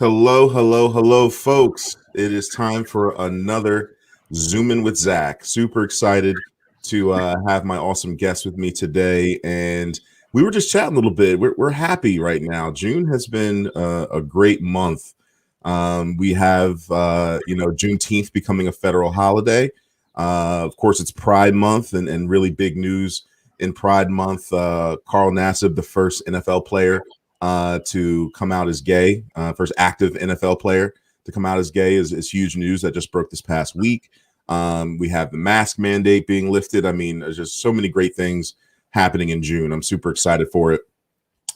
Hello, hello, hello, folks. It is time for another Zoomin with Zack. Super excited to have my awesome guest with me today. And we were just chatting a little bit. We're happy right now. June has been a great month. We have, Juneteenth becoming a federal holiday. Of course, it's Pride Month and really big news in Pride Month. Carl Nassib, the first NFL player to come out as gay, first active NFL player to come out as gay is huge news that just broke this past week. We have the mask mandate being lifted. I mean, there's just so many great things happening in June. I'm super excited for it.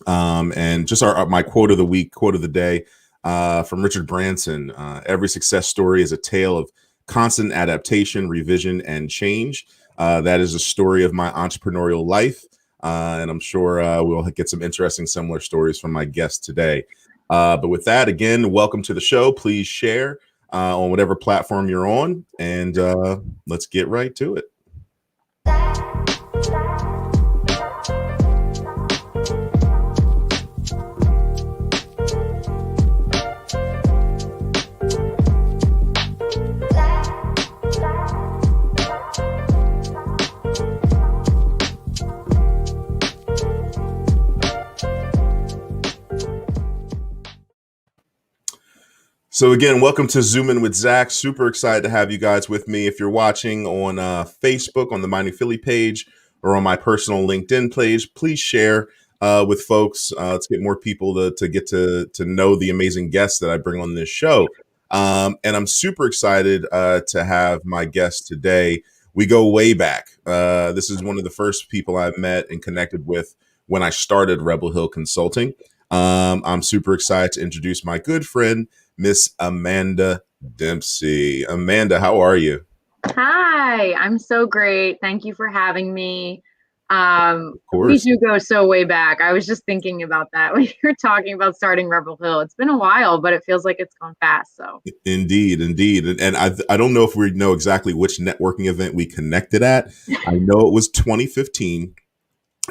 And just my quote of the week, quote of the day from Richard Branson. Every success story is a tale of constant adaptation, revision, and change. That is a story of my entrepreneurial life. And I'm sure we'll get some interesting similar stories from my guest today. But with that, again, welcome to the show. Please share on whatever platform you're on, and let's get right to it. So again, welcome to Zoomin with Zack. Super excited to have you guys with me. If you're watching on Facebook, on the Mining Philly page, or on my personal LinkedIn page, please share with folks. Let's get more people to get to know the amazing guests that I bring on this show. And I'm super excited to have my guest today. We go way back. This is one of the first people I've met and connected with when I started Rebel Hill Consulting. I'm super excited to introduce my good friend, Miss Amanda Dempsey. Amanda, how are you? Hi, I'm so great. Thank you for having me. Of We course. do go so way back. I was just thinking about that when you're talking about starting Rebel Hill. It's been a while, but it feels like it's gone fast. So Indeed. And I don't know if we know exactly which networking event we connected at. I know it was 2015,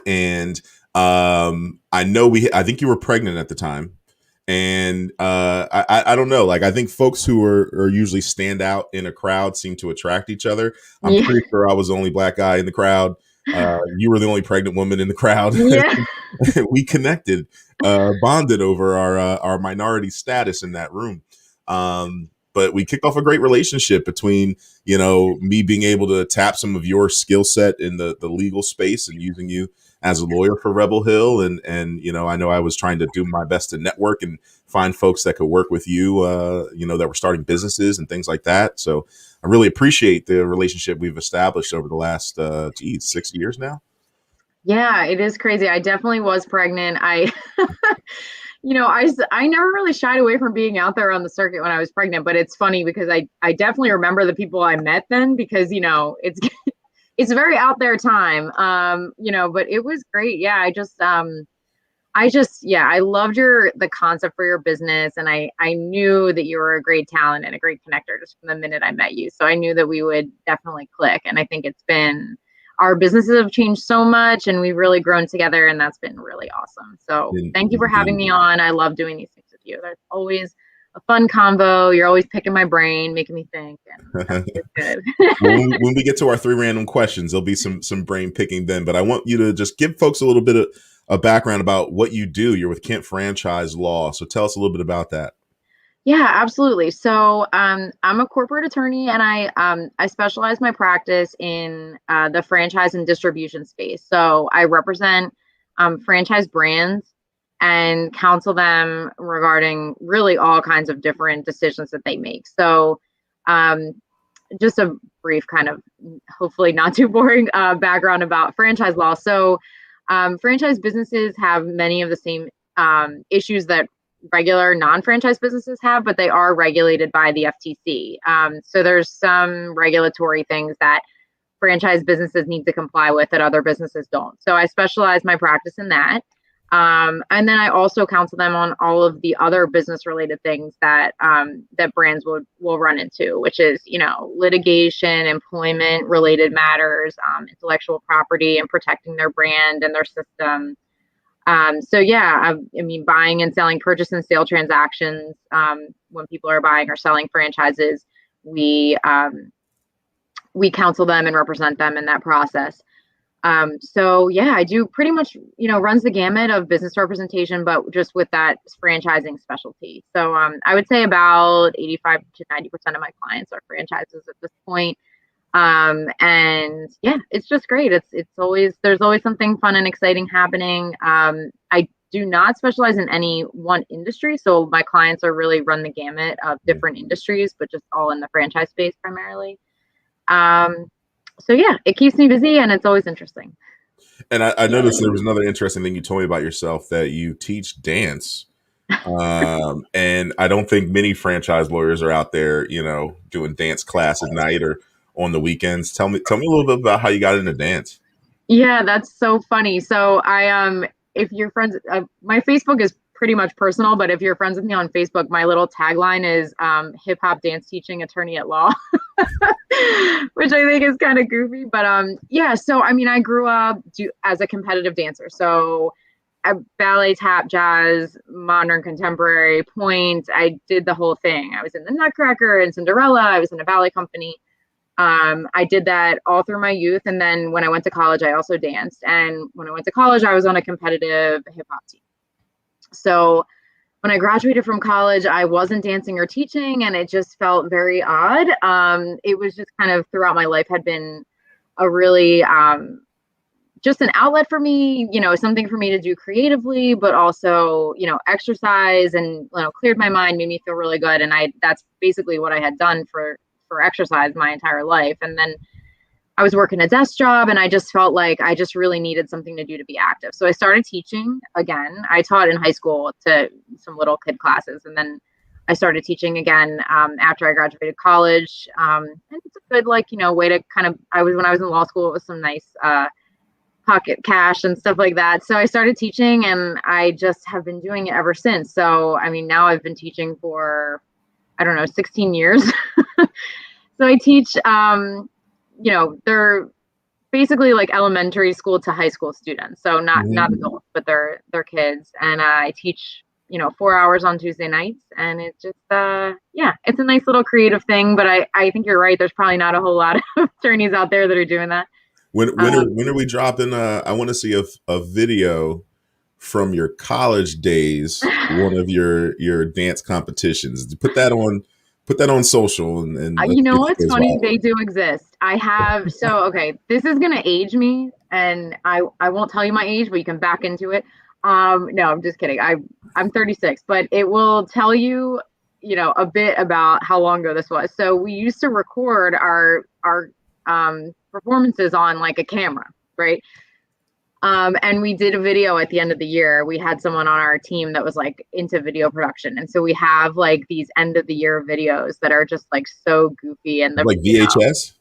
and I think you were pregnant at the time. And I don't know. Like, I think folks who are usually stand out in a crowd seem to attract each other. I'm yeah, pretty sure I was the only black guy in the crowd. You were the only pregnant woman in the crowd. yeah, We connected, bonded over our minority status in that room. But we kicked off a great relationship between, me being able to tap some of your skill set in the legal space and using you as a lawyer for Rebel Hill. And I know I was trying to do my best to network and find folks that could work with you, that were starting businesses and things like that. So I really appreciate the relationship we've established over the last, 6 years now. yeah. It is crazy. I definitely was pregnant. I never really shied away from being out there on the circuit when I was pregnant, but it's funny because I definitely remember the people I met then because it's a very out there time. But it was great. Yeah, I loved the concept for your business, and I knew that you were a great talent and a great connector just from the minute I met you. So I knew that we would definitely click, and I think our businesses have changed so much, and we've really grown together, and that's been really awesome. So thank you for having me on. I love doing these things with you. That's always a fun convo. You're always picking my brain, making me think, and that's good. When we get to our 3 random questions, there'll be some brain picking then. But I want you to just give folks a little bit of a background about what you do. You're with Kent Franchise Law, so tell us a little bit about that. Yeah, absolutely. So I'm a corporate attorney, and I specialize my practice in the franchise and distribution space. So I represent franchise brands and counsel them regarding really all kinds of different decisions that they make. So um, just a brief kind of, hopefully not too boring background about franchise law. So franchise businesses have many of the same issues that regular non-franchise businesses have, but they are regulated by the FTC. So there's some regulatory things that franchise businesses need to comply with that other businesses don't. So I specialize my practice in that. And then I also counsel them on all of the other business related things that that brands will run into, which is, litigation, employment related matters, intellectual property, and protecting their brand and their system. So yeah, I mean, buying and selling, purchase and sale transactions. When people are buying or selling franchises, we we counsel them and represent them in that process. So yeah, I do pretty much, runs the gamut of business representation, but just with that franchising specialty. So I would say about 85 to 90% of my clients are franchises at this point. And yeah, it's just great. There's always something fun and exciting happening. I do not specialize in any one industry, so my clients are really run the gamut of different industries, but just all in the franchise space primarily. So yeah, it keeps me busy and it's always interesting. And I noticed there was another interesting thing you told me about yourself, that you teach dance. And I don't think many franchise lawyers are out there, doing dance class at night or on the weekends. Tell me a little bit about how you got into dance. Yeah, that's so funny. So if you're friends, my Facebook is pretty much personal, but if you're friends with me on Facebook, my little tagline is hip hop dance teaching attorney at law, which I think is kind of goofy. But yeah, so I mean, I grew up as a competitive dancer. So ballet, tap, jazz, modern, contemporary, point. I did the whole thing. I was in the Nutcracker and Cinderella. I was in a ballet company. I did that all through my youth. And then when I went to college, I also danced. And when I went to college, I was on a competitive hip hop team. So when I graduated from college, I wasn't dancing or teaching, and it just felt very odd. It was just kind of throughout my life had been a really just an outlet for me, something for me to do creatively, but also, exercise and, cleared my mind, made me feel really good. And that's basically what I had done for exercise my entire life. And then I was working a desk job and I just felt like I just really needed something to do to be active. So I started teaching again. I taught in high school to some little kid classes. And then I started teaching again after I graduated college. And it's a good, way to when I was in law school, it was some nice, pocket cash and stuff like that. So I started teaching and I just have been doing it ever since. So, I mean, now I've been teaching for, I don't know, 16 years. So I teach, they're basically like elementary school to high school students. So not adults, but they're kids. And I teach, 4 hours on Tuesday nights. And it's just, it's a nice little creative thing. But I think you're right. There's probably not a whole lot of attorneys out there that are doing that. When are we dropping? I want to see a video from your college days, one of your dance competitions. Put that on social and let's You know get what's those funny? viral. They do exist. Okay, this is gonna age me, and I won't tell you my age, but you can back into it. No, I'm just kidding. I'm 36, but it will tell you, a bit about how long ago this was. So we used to record our performances on like a camera, right? And we did a video at the end of the year. We had someone on our team that was like into video production. And so we have like these end of the year videos that are just like so goofy and Like VHS?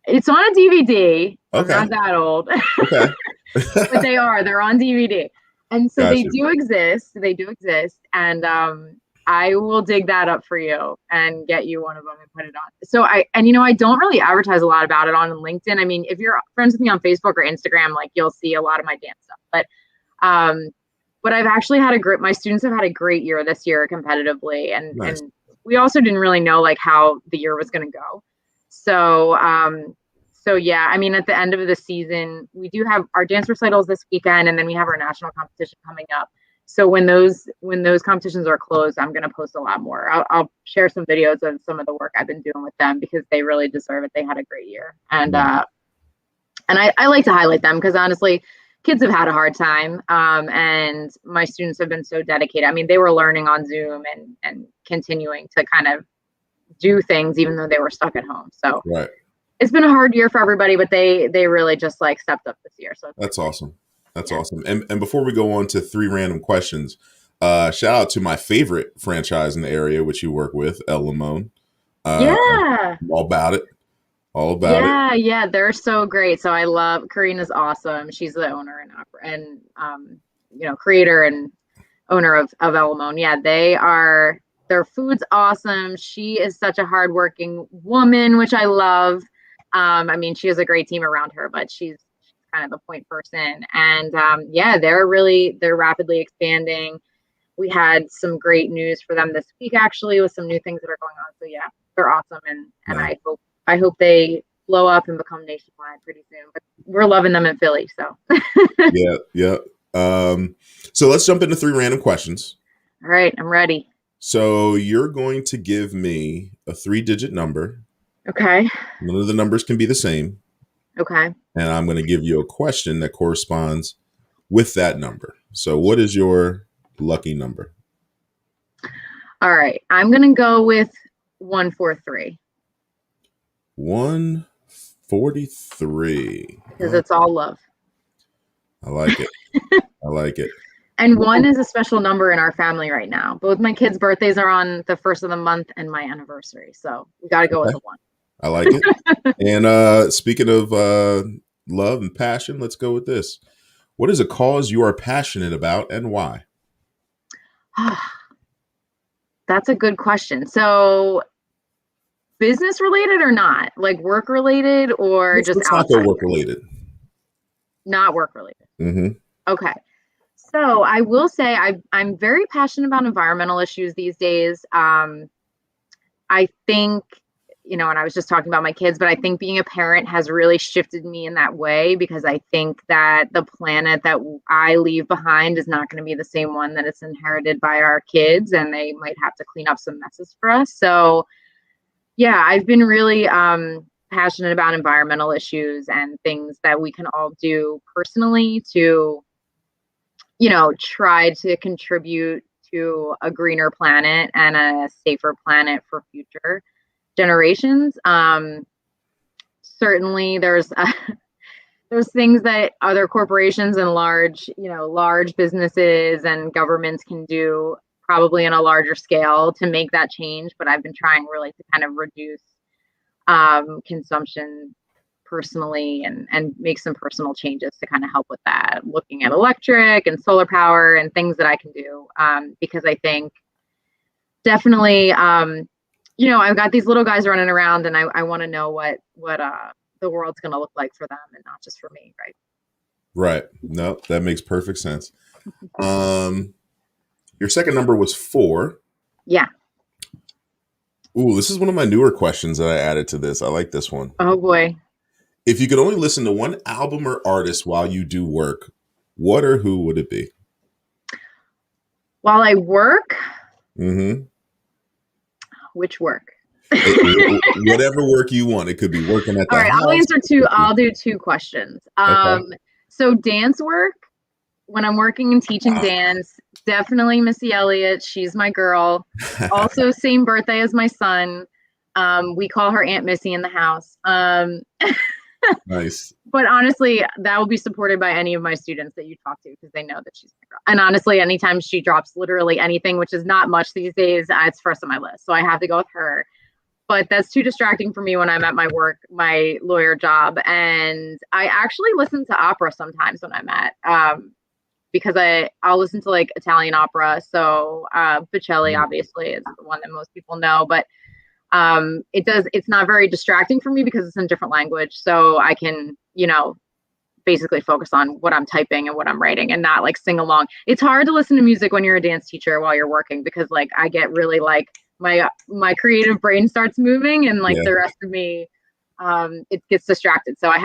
It's on a DVD. Okay. I'm not that old. Okay. But they're on DVD. And so Gotcha. They do exist. And I will dig that up for you and get you one of them and put it on. So I don't really advertise a lot about it on LinkedIn. I mean, if you're friends with me on Facebook or Instagram, like you'll see a lot of my dance stuff. But I've actually my students have had a great year this year competitively. Nice. And we also didn't really know like how the year was going to go. So yeah, I mean, at the end of the season, we do have our dance recitals this weekend, and then we have our national competition coming up. So when those competitions are closed, I'm going to post a lot more. I'll share some videos of some of the work I've been doing with them because they really deserve it. They had a great year. And I like to highlight them because honestly, kids have had a hard time. And my students have been so dedicated. I mean, they were learning on Zoom and continuing to kind of do things even though they were stuck at home. So right. It's been a hard year for everybody, but they really just like stepped up this year. So that's awesome. That's awesome. And before we go on to 3 random questions, shout out to my favorite franchise in the area, which you work with, El Limon. Yeah. All about it. All about it. Yeah, they're so great. So I love Karina's awesome. She's the owner and creator and owner of El Limon. Yeah, their food's awesome. She is such a hardworking woman, which I love. I mean, she has a great team around her, but she's kind of the point person. And yeah, they're rapidly expanding. We had some great news for them this week, actually, with some new things that are going on. So yeah, they're awesome, and Nice. I hope they blow up and become nationwide pretty soon. But we're loving them in Philly, so. Yeah. So let's jump into 3 random questions. All right, I'm ready. So you're going to give me a 3-digit number. Okay. None of the numbers can be the same. Okay. And I'm going to give you a question that corresponds with that number. So what is your lucky number? All right. I'm going to go with 143. 143. Because it's all love. I like it. I like it. And 1 is a special number in our family right now. Both my kids' birthdays are on the 1st of the month and my anniversary. So we got to go with the 1. I like it. And speaking of love and passion, let's go with this. What is a cause you are passionate about and why? That's a good question. So business related or not? Like work related or just outside? Not work related. Not work related. Mm-hmm. Okay. So I will say I'm very passionate about environmental issues these days. I think, and I was just talking about my kids, but I think being a parent has really shifted me in that way, because I think that the planet that I leave behind is not going to be the same one that it's inherited by our kids, and they might have to clean up some messes for us. So yeah, I've been really passionate about environmental issues and things that we can all do personally to try to contribute to a greener planet and a safer planet for future generations. Certainly there's things that other corporations and large businesses and governments can do probably on a larger scale to make that change. But I've been trying really to kind of reduce consumption personally and make some personal changes to kind of help with that, looking at electric and solar power and things that I can do, because I think definitely I've got these little guys running around, and I want to know what the world's going to look like for them and not just for me, Right. No, that makes perfect sense. Your second number was 4. Yeah. Ooh, this is one of my newer questions that I added to this. I like this one. Oh boy. If you could only listen to one album or artist while you do work, what or who would it be? While I work? Mm-hmm. Which work? Whatever work you want. It could be working at the house. All right, I'll do 2 questions. Okay. So dance work, when I'm working and teaching dance, definitely Missy Elliott. She's my girl. Also, same birthday as my son. We call her Aunt Missy in the house. Nice. But honestly, that will be supported by any of my students that you talk to, because they know that she's my girl. And honestly, anytime she drops literally anything, which is not much these days, it's first on my list. So I have to go with her. But that's too distracting for me when I'm at my work, my lawyer job. And I actually listen to opera sometimes when I'm at, because I'll listen to like Italian opera. So Bocelli obviously is the one that most people know, but it's not very distracting for me because it's in a different language. So I can, basically focus on what I'm typing and what I'm writing and not like sing along. It's hard to listen to music when you're a dance teacher while you're working, because like I get really like my creative brain starts moving, and like the rest of me, it gets distracted. So I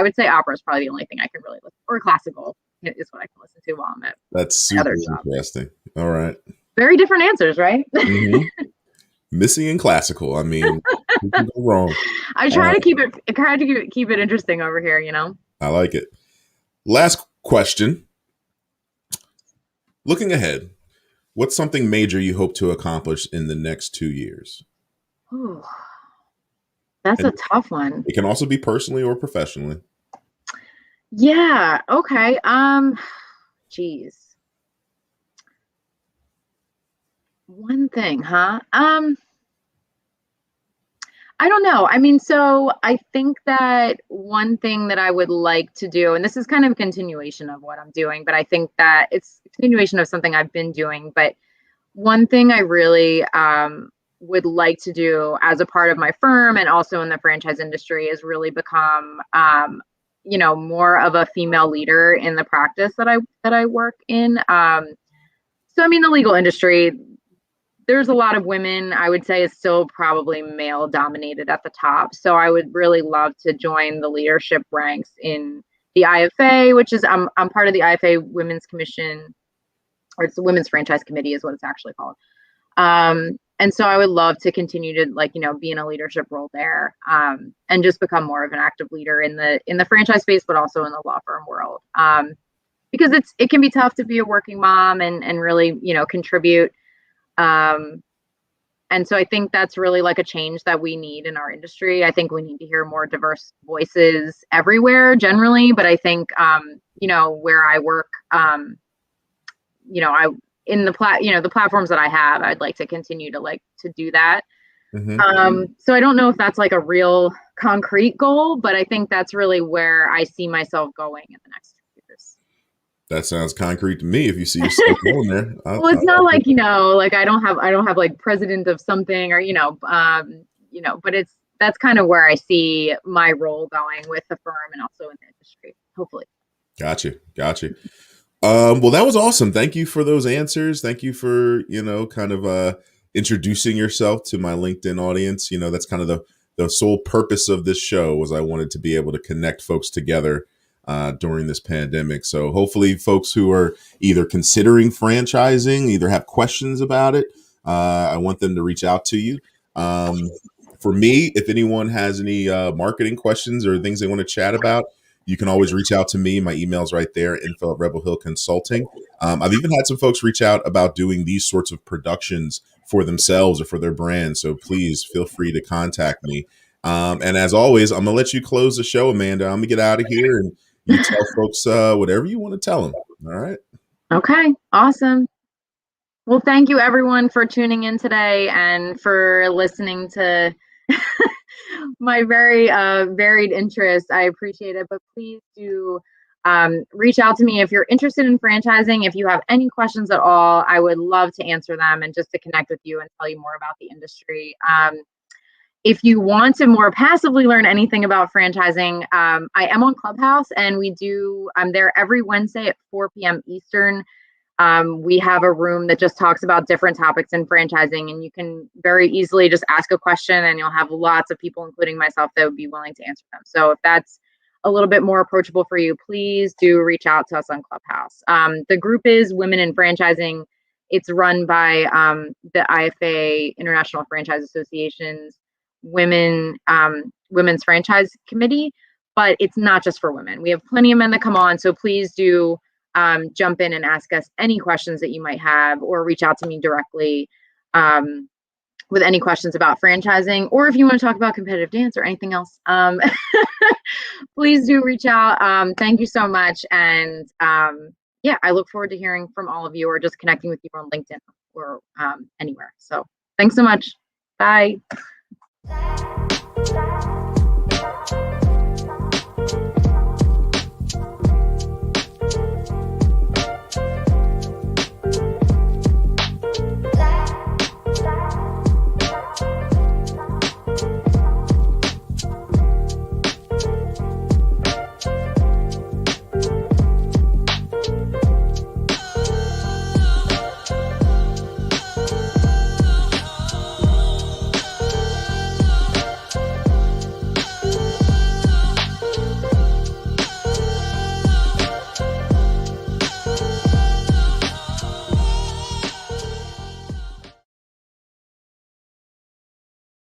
would say opera is probably the only thing I can really listen, or classical is what I can listen to while I'm at. That's super interesting. All right. Very different answers, right? Mm-hmm. Missy and classical. I mean, who can go wrong? I try to keep it interesting over here, I like it. Last question. Looking ahead, what's something major you hope to accomplish in the next 2 years? Ooh, that's a tough one. It can also be personally or professionally. Yeah. Okay. Geez. One thing, huh? I don't know. I mean, so I think that one thing that I would like to do, and this is kind of a continuation of what I'm doing, but I think that it's a continuation of something I've been doing. But one thing I really would like to do as a part of my firm and also in the franchise industry is really become more of a female leader in the practice that I work in. So I mean, the legal industry, there's a lot of women. I would say is still probably male dominated at the top. So I would really love to join the leadership ranks in the IFA, which is I'm part of the IFA Women's Commission, or it's the Women's Franchise Committee is what it's actually called. And so I would love to continue to be in a leadership role there, and just become more of an active leader in the franchise space, but also in the law firm world. Because it can be tough to be a working mom and really, contribute. And so I think that's really like a change that we need in our industry. I think we need to hear more diverse voices everywhere generally, but I think, where I work, I in the platforms that I have, I'd like to continue to do that. So I don't know if that's like a real concrete goal, but I think that's really where I see myself going in the next 2 years. That sounds concrete to me. If you see yourself going there, well, it's not like I don't have like president of something or but that's kind of where I see my role going with the firm and also in the industry, hopefully. Gotcha. Well, that was awesome. Thank you for those answers. Thank you for, kind of introducing yourself to my LinkedIn audience. That's kind of the sole purpose of this show, was I wanted to be able to connect folks together during this pandemic. So hopefully folks who are either considering franchising, either have questions about it, I want them to reach out to you. For me, if anyone has any marketing questions or things they want to chat about, you can always reach out to me. My email's right there, info@Rebel Hill Consulting. I've even had some folks reach out about doing these sorts of productions for themselves or for their brand. So please feel free to contact me. And as always, I'm going to let you close the show, Amanda. I'm going to get out of here and you tell folks whatever you want to tell them. All right. Okay. Awesome. Well, thank you everyone for tuning in today and for listening to my very varied interests. I appreciate it, but please do reach out to me if you're interested in franchising. If you have any questions at all, I would love to answer them and just to connect with you and tell you more about the industry. If you want to more passively learn anything about franchising, I am on Clubhouse, and I'm there every Wednesday at 4 p.m. Eastern. We have a room that just talks about different topics in franchising, and you can very easily just ask a question and you'll have lots of people, including myself, that would be willing to answer them. So if that's a little bit more approachable for you, please do reach out to us on Clubhouse. The group is Women in Franchising. It's run by the IFA, International Franchise Association's Women's Franchise Committee, but it's not just for women. We have plenty of men that come on, so please do jump in and ask us any questions that you might have, or reach out to me directly with any questions about franchising, or if you want to talk about competitive dance or anything else. Please do reach out. Thank you so much. And I look forward to hearing from all of you, or just connecting with you on LinkedIn or anywhere. So thanks so much. Bye.